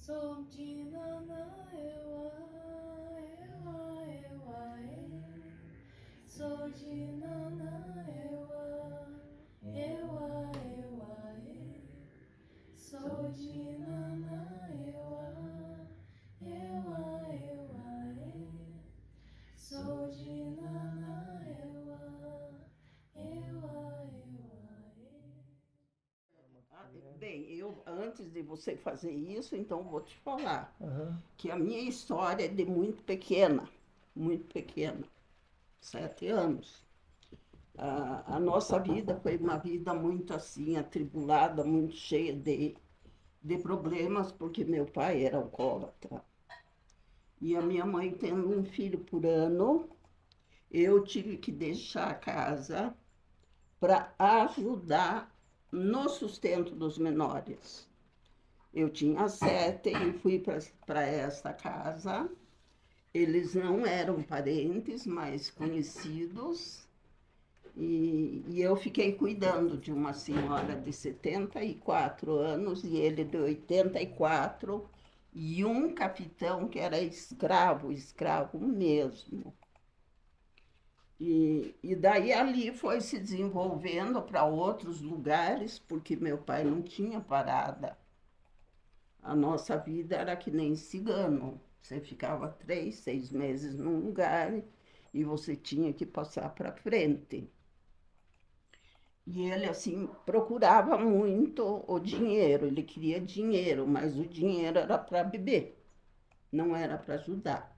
Sojinana ewa, ewa, ewa, Sojinana ewa, ewa, ewa, Sojinana ewa, ewa, ewa, Sojinana ewa, ewa, Bem, antes de você fazer isso, então vou te falar Aham. que a minha história é de muito pequena, 7 anos. A nossa vida foi uma vida muito assim, atribulada, muito cheia de problemas, porque meu pai era alcoólatra. E a minha mãe tendo um filho por ano, eu tive que deixar a casa para ajudar no sustento dos menores. Eu tinha 7 e fui para esta casa. Eles não eram parentes, mas conhecidos. E eu fiquei cuidando de uma senhora de 74 anos e ele de 84, e um capitão que era escravo, escravo mesmo. E daí ali foi se desenvolvendo para outros lugares, porque meu pai não tinha parada. A nossa vida era que nem cigano. Você ficava 3, 6 meses num lugar e você tinha que passar para frente. E ele, assim, procurava muito o dinheiro. Ele queria dinheiro, mas o dinheiro era para beber, não era para ajudar.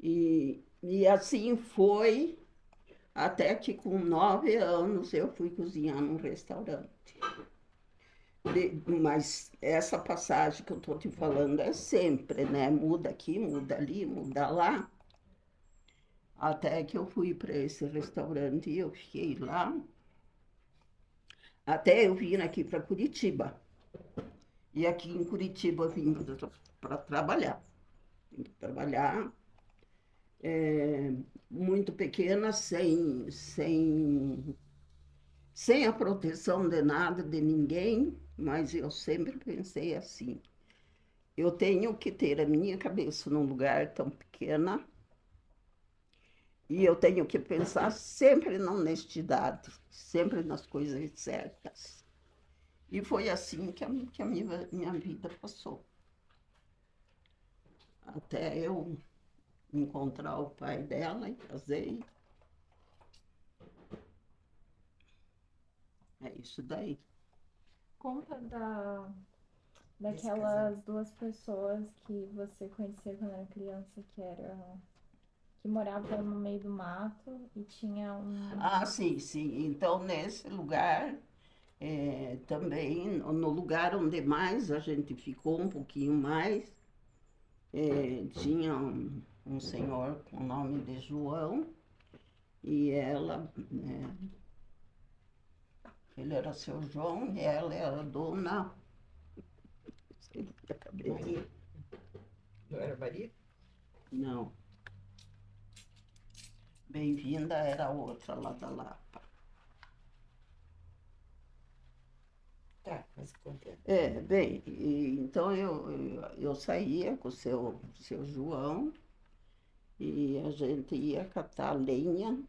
E assim foi, até que com 9 anos eu fui cozinhar num restaurante. Mas essa passagem que eu estou te falando é sempre, né? Muda aqui, muda ali, muda lá. Até que eu fui para esse restaurante e eu fiquei lá. Até eu vim aqui para Curitiba. E aqui em Curitiba eu vim para trabalhar. Vim pra trabalhar, é, muito pequena, sem a proteção de nada, de ninguém, mas eu sempre pensei assim. Eu tenho que ter a minha cabeça num lugar tão pequena e eu tenho que pensar sempre na honestidade, sempre nas coisas certas. E foi assim que a minha vida passou. Até eu encontrar o pai dela e casei. É isso daí. Conta Desse casal. daquelas duas pessoas que você conhecia quando era criança, que moravam no meio do mato e tinha um. Ah, sim, sim. Então, nesse lugar, também, no lugar onde mais a gente ficou um pouquinho mais, tinha um senhor com o nome de João, e ela, ele era seu João, e ela era dona, sei lá, da cabeça. Maria. Não era Maria? Não, Bem-vinda era a outra lá da Lapa. Tá, mas conta. Bem, então eu saía com o seu João e a gente ia catar lenha.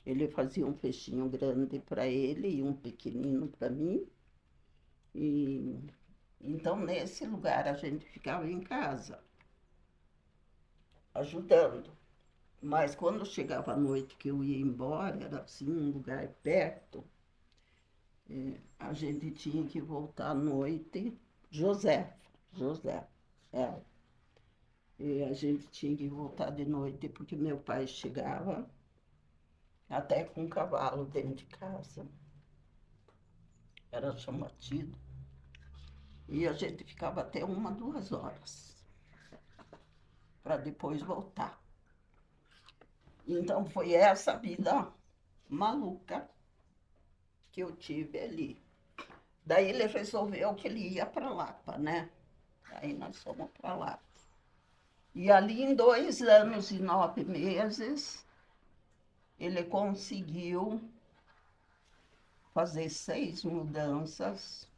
Ele fazia um peixinho grande para ele e um pequenino para mim. E então nesse lugar a gente ficava em casa, ajudando. Mas quando chegava a noite que eu ia embora, era assim um lugar perto, a gente tinha que voltar à noite. José, é. E a gente tinha que voltar de noite porque meu pai chegava até com um cavalo dentro de casa. Era chamatido. E a gente ficava até 1, 2 horas para depois voltar. Então foi essa vida maluca que eu tive ali. Daí ele resolveu que ele ia para Lapa, né? Aí nós fomos para Lapa. E ali em 2 anos e 9 meses, ele conseguiu fazer 6 mudanças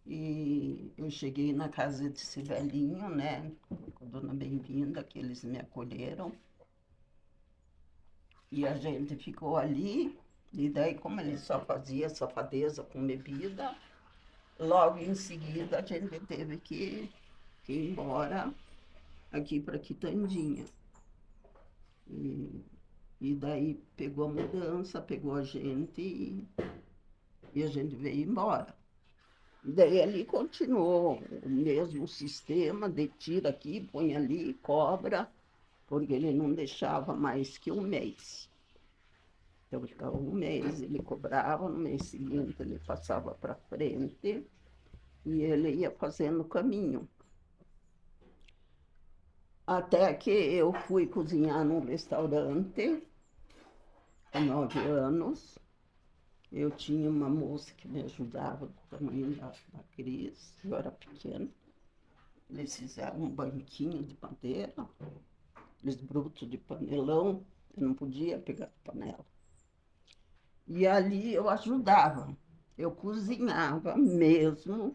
E eu cheguei na casa desse velhinho, né, com a dona Bem-vinda, que eles me acolheram. E a gente ficou ali, e daí, como ele só fazia safadeza com bebida, logo em seguida a gente teve que ir embora aqui para Quitandinha. E daí pegou a mudança, pegou a gente e a gente veio embora. E daí ali continuou o mesmo sistema de tira aqui, põe ali, cobra, porque ele não deixava mais que um mês. Então ficava um mês, ele cobrava, no mês seguinte ele passava para frente e ele ia fazendo o caminho. Até que eu fui cozinhar num restaurante, com 9 anos. Eu tinha uma moça que me ajudava do tamanho da Cris, eu era pequena. Eles fizeram um banquinho de madeira, aqueles brutos de panelão, eu não podia pegar panela. E ali eu ajudava, eu cozinhava mesmo.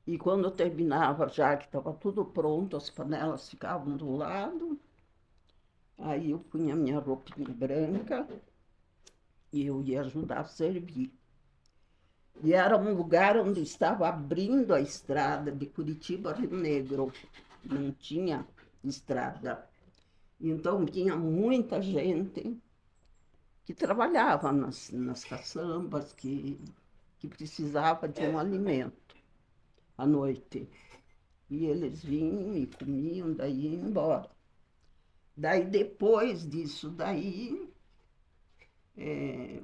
E quando eu terminava, já que estava tudo pronto, as panelas ficavam do lado, aí eu punha minha roupinha branca e eu ia ajudar a servir. E era um lugar onde estava abrindo a estrada de Curitiba a Rio Negro, não tinha estrada. Então tinha muita gente que trabalhava nas caçambas, que precisava de um alimento à noite. E eles vinham e comiam, daí iam embora. Daí, depois disso daí,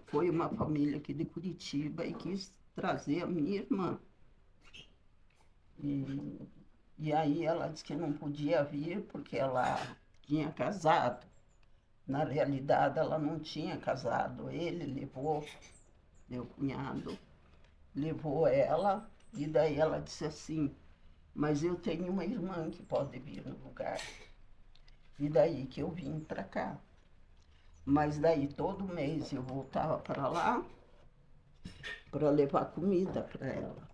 foi uma família aqui de Curitiba e quis trazer a minha irmã. E aí ela disse que não podia vir porque ela tinha casado. Na realidade, ela não tinha casado. Ele levou, meu cunhado, levou ela, e daí ela disse assim, mas eu tenho uma irmã que pode vir no lugar. E daí que eu vim para cá. Mas daí todo mês eu voltava para lá para levar comida para ela.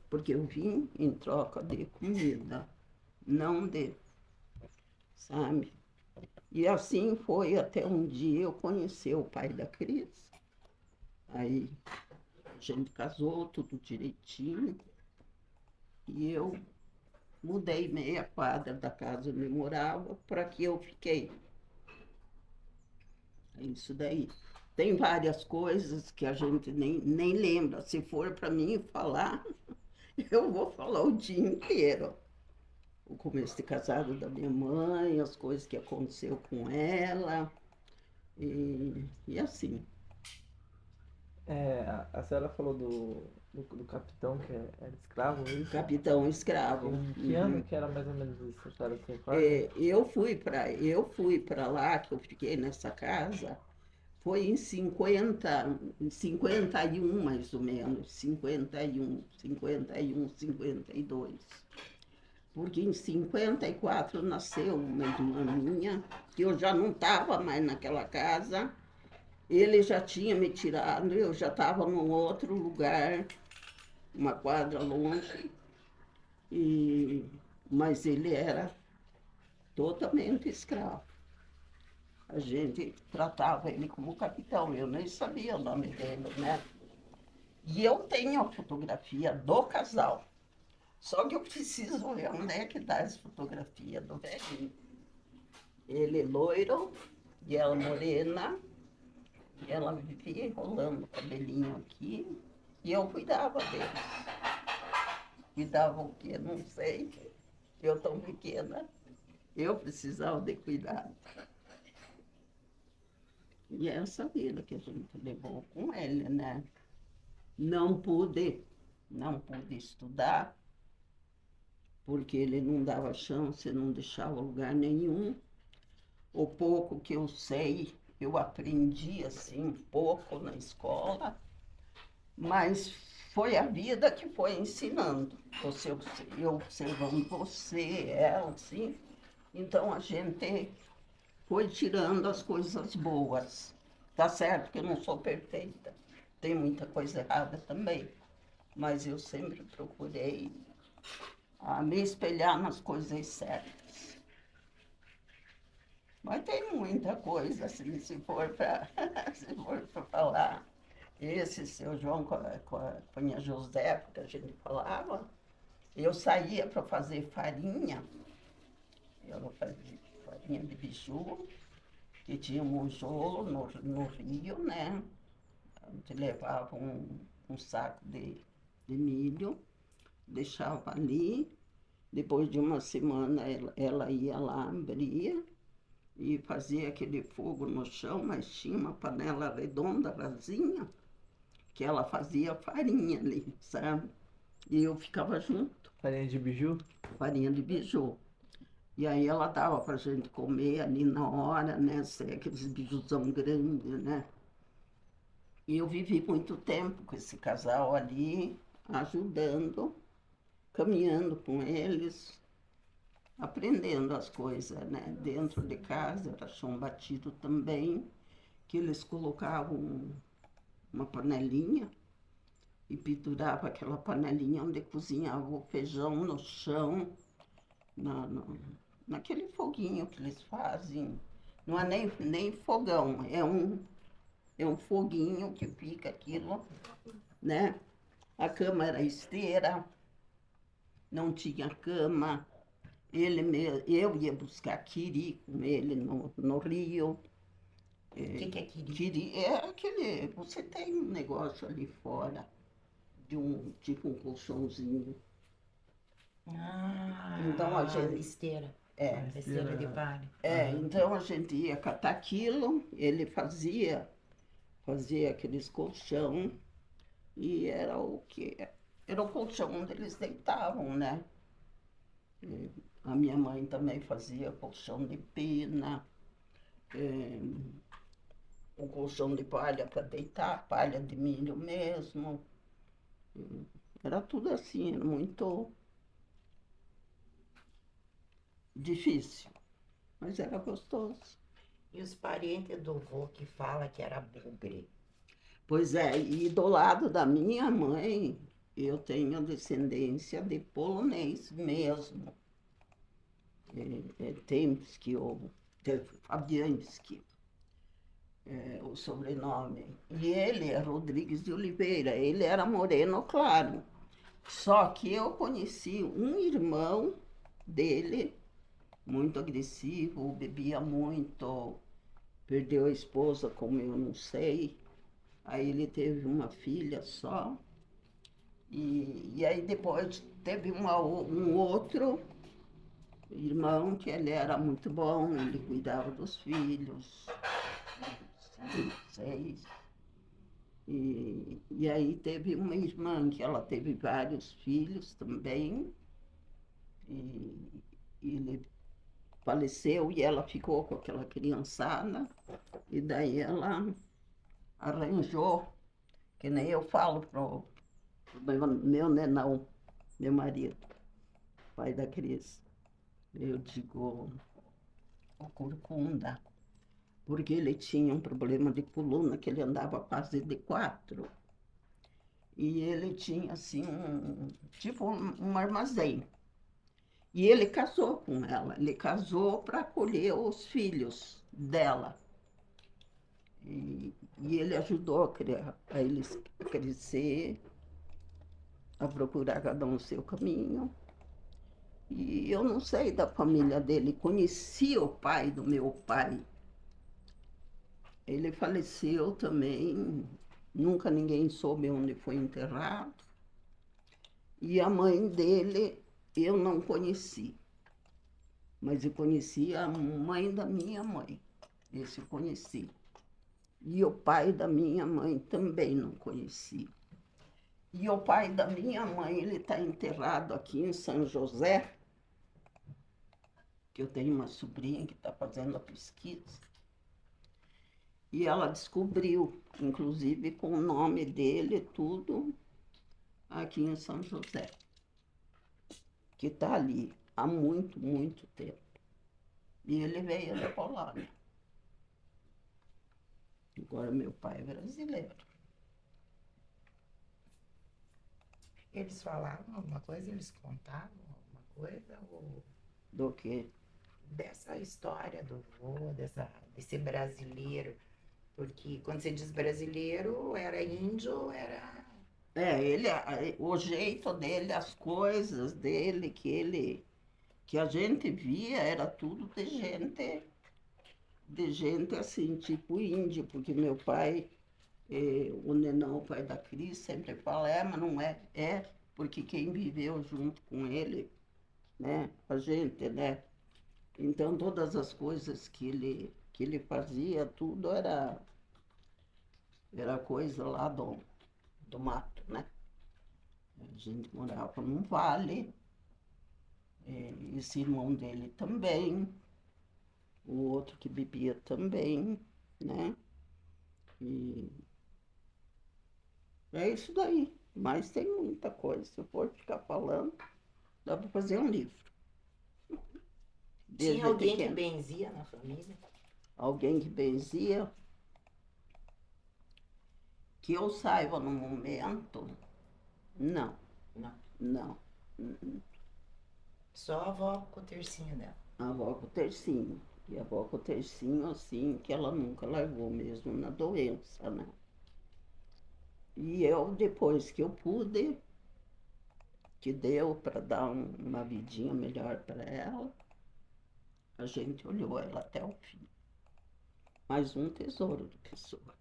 Porque eu vim em troca de comida, não de, sabe? E assim foi até um dia eu conheci o pai da Cris. Aí a gente casou, tudo direitinho. E eu mudei meia quadra da casa onde eu morava para que eu fiquei. É isso daí. Tem várias coisas que a gente nem lembra. Se for para mim falar, eu vou falar o dia inteiro. O começo de casado da minha mãe, as coisas que aconteceu com ela, e assim. A senhora falou do capitão que era escravo, é isso? Capitão escravo. Em que ano que era mais ou menos isso? A senhora se recorda? Eu fui para lá, que eu fiquei nessa casa, foi em 51 mais ou menos, 51, 52. Porque em 54 nasceu uma irmã minha, que eu já não estava mais naquela casa, ele já tinha me tirado, eu já estava num outro lugar, uma quadra longe, mas ele era totalmente escravo. A gente tratava ele como capitão, eu nem sabia o nome dele, né? E eu tenho a fotografia do casal. Só que eu preciso ver onde é que dá essa fotografia do velhinho. Ele loiro, e ela morena, e ela vivia enrolando o cabelinho aqui, e eu cuidava dele. Cuidava o quê? Não sei. Eu tão pequena, eu precisava de cuidado. E é essa vida que a gente levou com ele, né? Não pude estudar, porque ele não dava chance, não deixava lugar nenhum. O pouco que eu sei, eu aprendi assim um pouco na escola, mas foi a vida que foi ensinando. Eu observando você, ela, assim. Então a gente foi tirando as coisas boas. Tá certo que eu não sou perfeita, tem muita coisa errada também. mas eu sempre procurei me espelhar nas coisas certas. Mas tem muita coisa, assim, se for para se for para falar. Esse seu João com a minha Josefa, que a gente falava, eu saía para fazer farinha, eu fazia farinha de biju, que tinha um monjolo no rio, né? A gente levava um saco de milho, deixava ali, depois de uma semana ela ia lá, abria e fazia aquele fogo no chão, mas tinha uma panela redonda, rasinha, que ela fazia farinha ali, sabe? E eu ficava junto. Farinha de biju? Farinha de biju. E aí ela dava pra gente comer ali na hora, né? Aqueles bijuzão grandes, né? E eu vivi muito tempo com esse casal ali, ajudando, caminhando com eles, aprendendo as coisas, né? Dentro de casa, era chão batido também, que eles colocavam uma panelinha e pendurava aquela panelinha onde cozinhava o feijão no chão, naquele foguinho que eles fazem. Não é nem fogão, é um foguinho que fica aquilo, né? A cama era esteira, não tinha cama. Eu ia buscar quiri com ele no rio. O que é quiri? Quiri é aquele... Você tem um negócio ali fora, tipo um colchãozinho. Então a gente... Esteira. É, Esteira de palha. então a gente ia catar aquilo, ele fazia aqueles colchão, e era o que? Era o colchão onde eles deitavam, né? A minha mãe também fazia colchão de pena, o colchão de palha para deitar, palha de milho mesmo. Era tudo assim, era muito difícil, mas era gostoso. E os parentes do vô que fala que era bugre? Pois é, e do lado da minha mãe, eu tenho descendência de polonês mesmo. Temski ou Fabianski, o sobrenome. E ele é Rodrigues de Oliveira, ele era moreno claro. Só que eu conheci um irmão dele, muito agressivo, bebia muito, perdeu a esposa, como eu não sei. Aí ele teve uma filha só. E aí depois teve um outro irmão que ele era muito bom, ele cuidava dos filhos, 5, 6. E aí teve uma irmã que ela teve vários filhos também. E ele faleceu e ela ficou com aquela criançada. E daí ela arranjou, que nem eu falo pro meu nenão, meu marido, pai da Cris. Eu digo o corcunda, porque ele tinha um problema de coluna, que ele andava quase de 4. E ele tinha, assim, tipo um armazém. E ele casou com ela, ele casou para acolher os filhos dela. E ele ajudou a eles crescer, a procurar cada um o seu caminho. E eu não sei da família dele, conheci o pai do meu pai. Ele faleceu também, nunca ninguém soube onde foi enterrado. E a mãe dele eu não conheci, mas eu conheci a mãe da minha mãe, esse eu conheci. E o pai da minha mãe também não conheci. E o pai da minha mãe, ele está enterrado aqui em São José, que eu tenho uma sobrinha que está fazendo a pesquisa. E ela descobriu, inclusive com o nome dele, tudo, aqui em São José, que está ali há muito, muito tempo. E ele veio da Polônia. Agora meu pai é brasileiro. Eles falavam alguma coisa, eles contavam alguma coisa, ou Do que? dessa história do vô, desse brasileiro, porque quando você diz brasileiro, era índio, era... O jeito dele, as coisas dele, que a gente via, era tudo de gente assim, tipo índio, porque meu pai, o Nenão, o pai da Cris, sempre fala, mas não é, porque quem viveu junto com ele, né, a gente, né, então todas as coisas que ele fazia, tudo era coisa lá do mato, né, a gente morava num vale, esse irmão dele também, o outro que bebia também, né, e é isso daí, mas tem muita coisa. Se eu for ficar falando, dá para fazer um livro. Tinha Desde alguém que pequeno. benzia na família? Alguém que benzia, que eu saiba no momento, não, Não. não. Só a avó com o tercinho dela. A avó com o tercinho. E a avó com o tercinho, assim, que ela nunca largou mesmo na doença, né? E eu, depois que eu pude, que deu para dar uma vidinha melhor para ela, a gente olhou ela até o fim. Mais um tesouro de pessoa.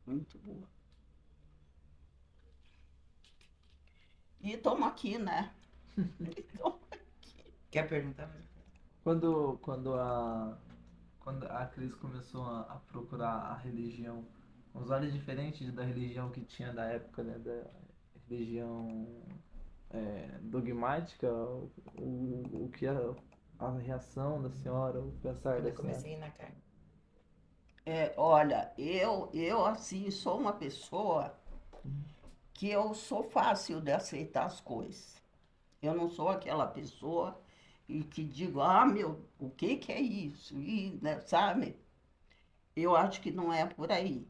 Muito boa. E estamos aqui, né? Então, Quer perguntar mais? Quando a Cris começou a procurar a religião, uns olhos diferentes da religião que tinha da época, né? Da religião dogmática, o que a reação da senhora, o pensar Quando da eu senhora. comecei na carne. olha, eu assim sou uma pessoa que eu sou fácil de aceitar as coisas. Eu não sou aquela pessoa e que digo, o que é isso? E, né, sabe? Eu acho que não é por aí.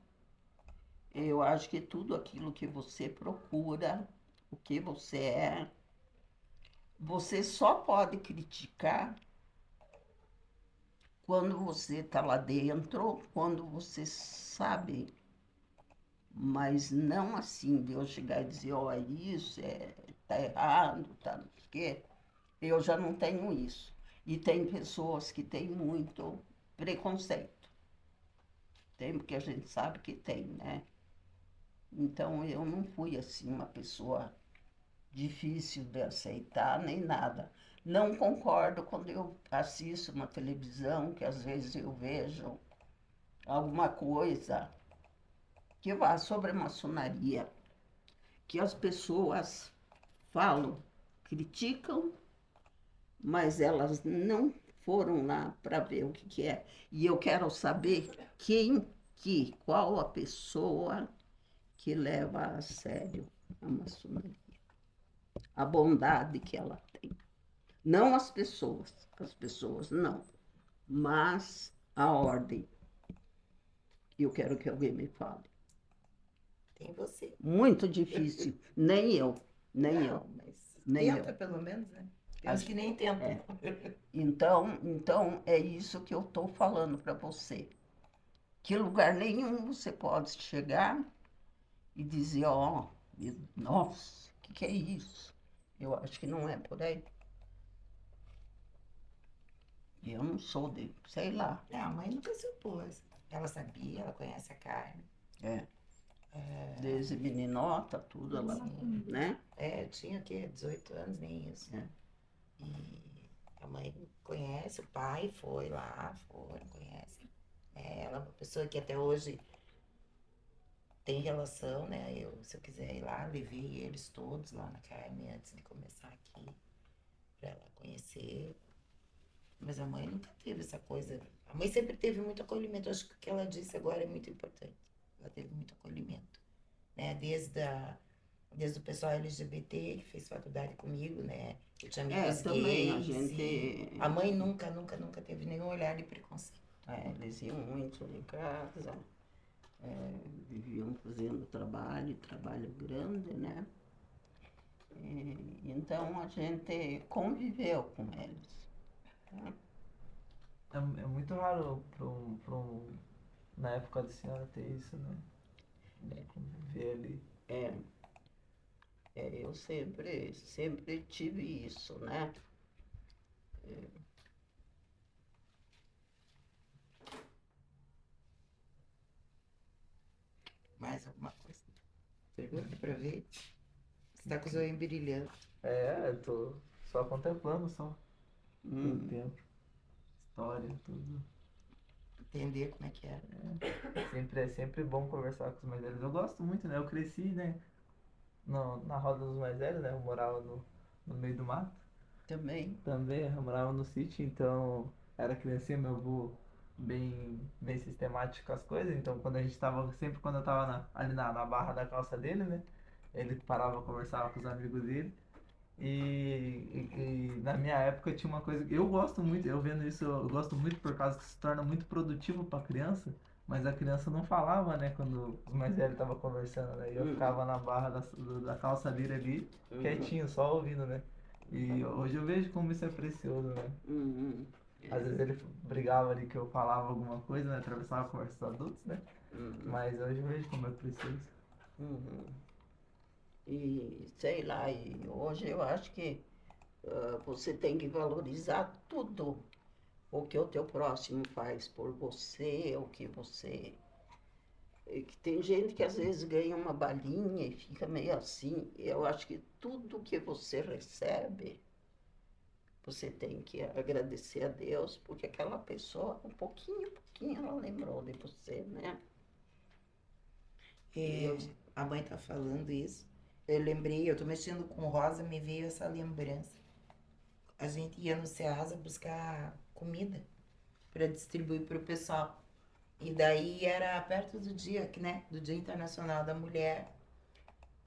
Eu acho que tudo aquilo que você procura, o que você é, você só pode criticar quando você está lá dentro, quando você sabe, mas não assim de eu chegar e dizer, isso tá errado, tá não sei o quê. Eu já não tenho isso. E tem pessoas que têm muito preconceito. Tem, porque a gente sabe que tem, né? Então eu não fui assim uma pessoa difícil de aceitar, nem nada. Não concordo quando eu assisto uma televisão, que às vezes eu vejo alguma coisa que vá sobre maçonaria, que as pessoas falam, criticam, mas elas não foram lá para ver o que é. E eu quero saber qual a pessoa que leva a sério a maçonaria, a bondade que ela tem. Não as pessoas não, mas a ordem. Eu quero que alguém me fale. Tem você. Muito difícil, nem eu. Não, mas Nem tenta eu. pelo menos, né? Tem uns que nem tentam. Então é isso que eu estou falando para você. Que lugar nenhum você pode chegar e dizer, nossa, o que é isso? Eu acho que não é por aí. Eu não sou sei lá. Não, a mãe nunca se opôs. Ela sabia, ela conhece a carne. Desde meninota, tudo ela, né? Tinha o quê? 18 anos, nem isso. É. E a mãe conhece, o pai foi lá, conhece. Ela é uma pessoa que até hoje tem relação, né? Se eu quiser ir lá, levei eles todos lá na Carme antes de começar aqui, pra ela conhecer. Mas a mãe nunca teve essa coisa. A mãe sempre teve muito acolhimento. Acho que o que ela disse agora é muito importante. Ela teve muito acolhimento, né? Desde o pessoal LGBT que fez faculdade comigo, né? Eu tinha amigos também a gays. gente. A mãe nunca teve nenhum olhar de preconceito. Eles iam muito em casa, viviam fazendo trabalho grande, né? Então a gente conviveu com eles. Né? É muito raro na época da senhora ter isso, né? De conviver ali. É, eu sempre tive isso, né? Mais alguma coisa? Pergunta pra ver. Você tá com os olhos brilhando. Eu tô só contemplando só o Hum, tempo, história, tudo. Entender como é que era. É sempre bom conversar com os mais velhos. Eu gosto muito, né? Eu cresci, né? Na roda dos mais velhos, né? Eu morava no meio do mato. também. Também, eu morava no sítio, então era criancinha, meu avô bem sistemático com as coisas. Então, sempre quando eu tava ali na barra da calça dele, né? Ele parava, conversava com os amigos dele. E na minha época tinha uma coisa que eu gosto muito, eu vendo isso, eu gosto muito por causa que se torna muito produtivo para criança, mas a criança não falava, né, quando os mais velhos estavam conversando, né? E eu Hum, ficava na barra da calça dele ali, hum, quietinho, só ouvindo, né? E hoje eu vejo como isso é precioso, né? hum, Às vezes ele brigava ali que eu falava alguma coisa, né? Atravessava a conversa dos adultos, né? hum, Mas hoje eu vejo como é precioso. hum. E sei lá, e hoje eu acho que você tem que valorizar tudo o que o teu próximo faz por você, o que você. Que tem gente que às vezes ganha uma balinha e fica meio assim. Eu acho que tudo que você recebe, você tem que agradecer a Deus, porque aquela pessoa, um pouquinho, ela lembrou de você, né? É, Eu, a mãe tá falando isso. Eu lembrei, eu tô mexendo com rosa, me veio essa lembrança. A gente ia no Ceasa buscar comida para distribuir pro pessoal. E daí era perto do dia, né, do Dia Internacional da Mulher.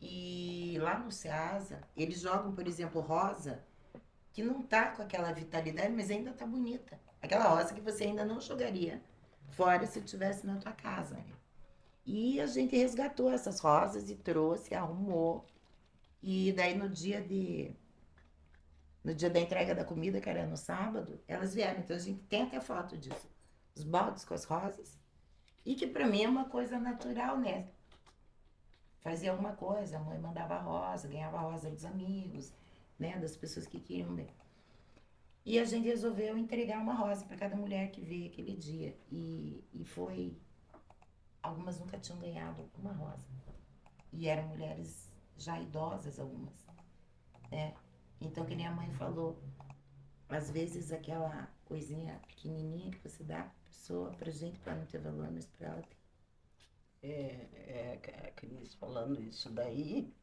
E lá no Ceasa, eles jogam, por exemplo, rosa, que não tá com aquela vitalidade, mas ainda tá bonita. Aquela rosa que você ainda não jogaria fora se tivesse na tua casa, né? E a gente resgatou essas rosas e trouxe, arrumou. E daí no dia da entrega da comida, que era no sábado, elas vieram. Então a gente tem até foto disso. Os baldes com as rosas. E que pra mim é uma coisa natural, né? Fazia alguma coisa, a mãe mandava rosa, ganhava rosa dos amigos, né? Das pessoas que queriam ver. E a gente resolveu entregar uma rosa para cada mulher que veio aquele dia. E foi. Algumas nunca tinham ganhado uma rosa. E eram mulheres já idosas, algumas, né? Então, que nem a mãe falou, às vezes aquela coisinha pequenininha que você dá pra pessoa, pra gente, pra não ter valor, mas pra ela tem. a Cris falando isso daí,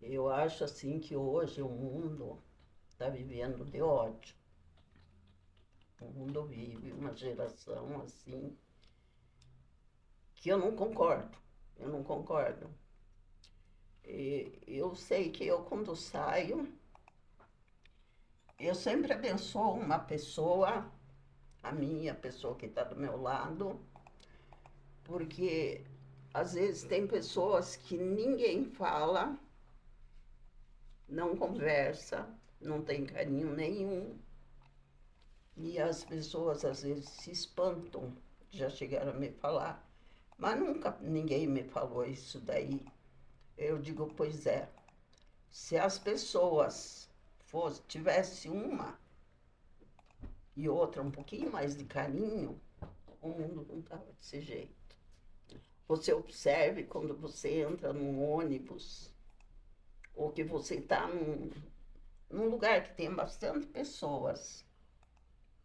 eu acho assim que hoje o mundo está vivendo de ódio. O mundo vive uma geração assim que eu não concordo. Eu não concordo. E eu sei que eu, quando saio, eu sempre abençoo uma pessoa, a minha pessoa que está do meu lado, porque às vezes tem pessoas que ninguém fala, não conversa, não tem carinho nenhum, e as pessoas às vezes se espantam, já chegaram a me falar, mas nunca ninguém me falou isso daí. Eu digo, pois é, se as pessoas tivesse uma e outra um pouquinho mais de carinho, o mundo não estava desse jeito. Você observe quando você entra num ônibus, ou que você está num lugar que tem bastante pessoas,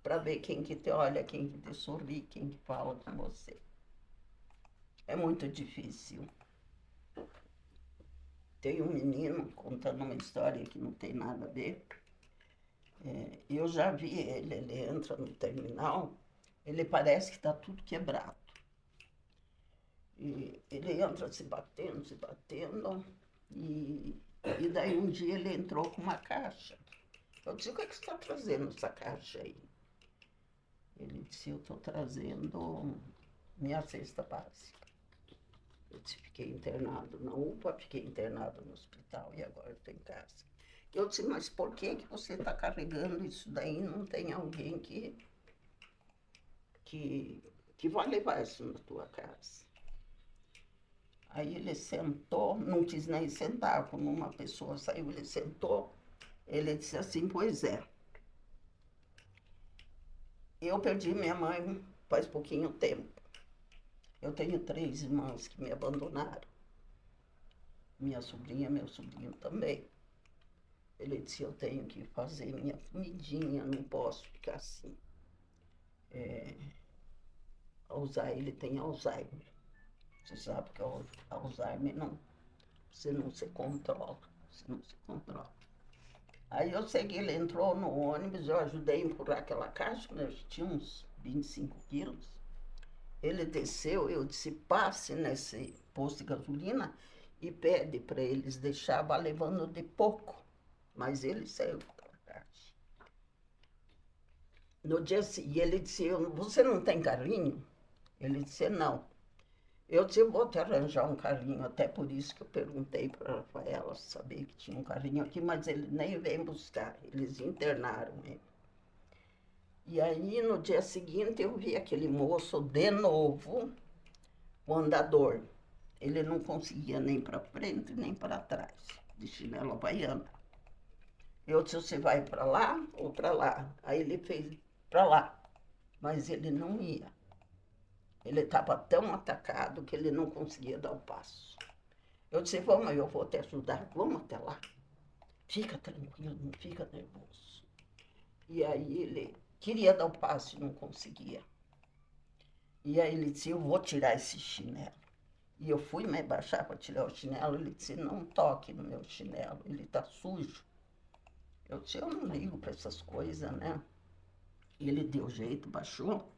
para ver quem que te olha, quem que te sorri, quem que fala com você. É muito difícil. Tem um menino contando uma história que não tem nada a ver. Eu já vi ele entra no terminal, ele parece que está tudo quebrado. E ele entra se batendo, e daí um dia ele entrou com uma caixa. Eu disse, o que é que você está trazendo essa caixa aí? Ele disse, eu estou trazendo minha cesta básica. Eu disse, fiquei internado na UPA, fiquei internado no hospital e agora estou em casa. Eu disse, mas por que que você está carregando isso daí? Não tem alguém que vai levar isso na tua casa. Aí ele sentou, não quis nem sentar, como uma pessoa saiu, ele sentou, ele disse assim, pois é. Eu perdi minha mãe faz pouquinho tempo. Eu tenho 3 irmãs que me abandonaram. Minha sobrinha, meu sobrinho também. Ele disse, eu tenho que fazer minha comidinha, não posso ficar assim. Alzheimer, ele tem Alzheimer. Você sabe que o Alzheimer você não se controla, você não se controla. Aí eu sei que ele entrou no ônibus, eu ajudei a empurrar aquela caixa, né? Tinha uns 25 quilos. Ele desceu, eu disse, passe nesse posto de gasolina e pede para eles deixar, vá levando de pouco. Mas ele saiu com aquela caixa. No dia seguinte, ele disse, você não tem carrinho? Ele disse, não. Eu disse, eu vou te arranjar um carrinho, até por isso que eu perguntei para a Rafaela saber que tinha um carrinho aqui, mas ele nem veio buscar, eles internaram ele. E aí, no dia seguinte, eu vi aquele moço de novo, o andador. Ele não conseguia nem para frente, nem para trás, de chinelo havaiana. Eu disse, você vai para lá ou para lá? Aí ele fez para lá, mas ele não ia. Ele estava tão atacado que ele não conseguia dar o passo. Eu disse, vamos, eu vou te ajudar, vamos até lá. Fica tranquilo, não fica nervoso. E aí ele queria dar o passo e não conseguia. E aí ele disse, eu vou tirar esse chinelo. E eu fui me baixar para tirar o chinelo, ele disse, não toque no meu chinelo, ele está sujo. Eu disse, eu não ligo para essas coisas, né? E ele deu jeito, baixou.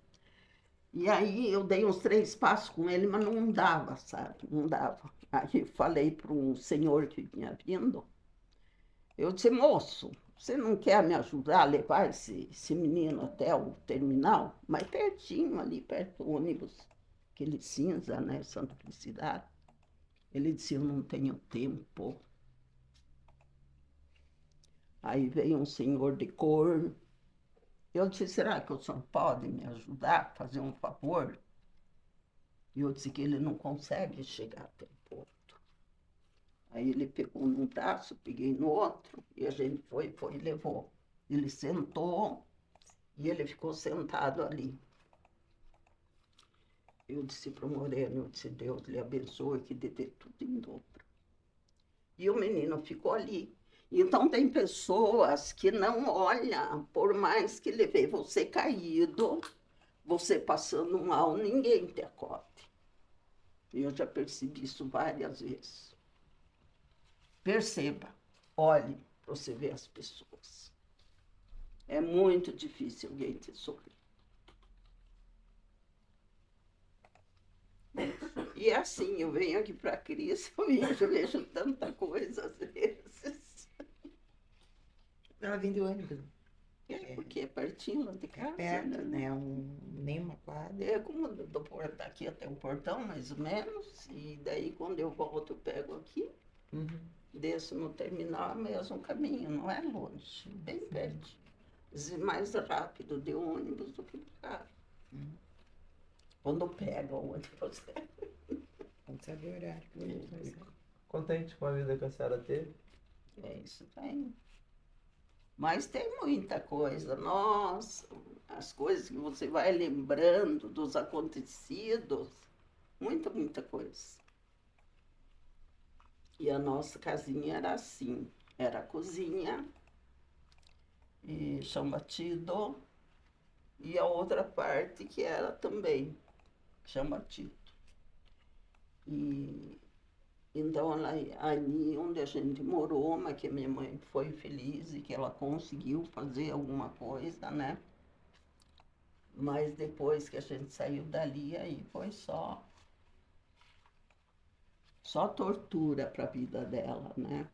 E aí eu dei uns 3 passos com ele, mas não dava, sabe? Não dava. Aí falei para um senhor que vinha vindo, eu disse, moço, você não quer me ajudar a levar esse menino até o terminal? Mas pertinho, ali perto do ônibus, aquele cinza, né, Santa Felicidade. Ele disse, eu não tenho tempo. Aí veio um senhor de cor. Eu disse, será que o senhor pode me ajudar, fazer um favor? E eu disse que ele não consegue chegar até o porto. Aí ele pegou num braço, peguei no outro, e a gente foi e levou. Ele sentou e ele ficou sentado ali. Eu disse para o Moreno, eu disse, Deus lhe abençoe, que dê tudo em dobro. E o menino ficou ali. Então tem pessoas que não olham, por mais que ele vê você caído, você passando mal, ninguém te acode. Eu já percebi isso várias vezes. Perceba, olhe para você ver as pessoas. É muito difícil alguém te sorrir. E assim, eu venho aqui para Cristo, eu vejo tanta coisa às vezes. Ela vem de ônibus. Porque é pertinho lá de casa. Perto, né? Nem uma quadra. É como do portão daqui até o portão, mais ou menos. E daí, quando eu volto, eu pego aqui, desço no terminal, é o mesmo caminho, não é longe, bem perto. Mais rápido de ônibus do que de carro. Quando pega o ônibus. Não sabe o horário. Contente com a vida que a senhora teve? É isso aí. Mas tem muita coisa, nossa, as coisas que você vai lembrando dos acontecidos, muita coisa. E a nossa casinha era assim, era a cozinha, e chão batido, e a outra parte que era também chão batido. E então, ali onde a gente morou, mas que minha mãe foi feliz e que ela conseguiu fazer alguma coisa, né? Mas depois que a gente saiu dali, aí foi só tortura para a vida dela, né?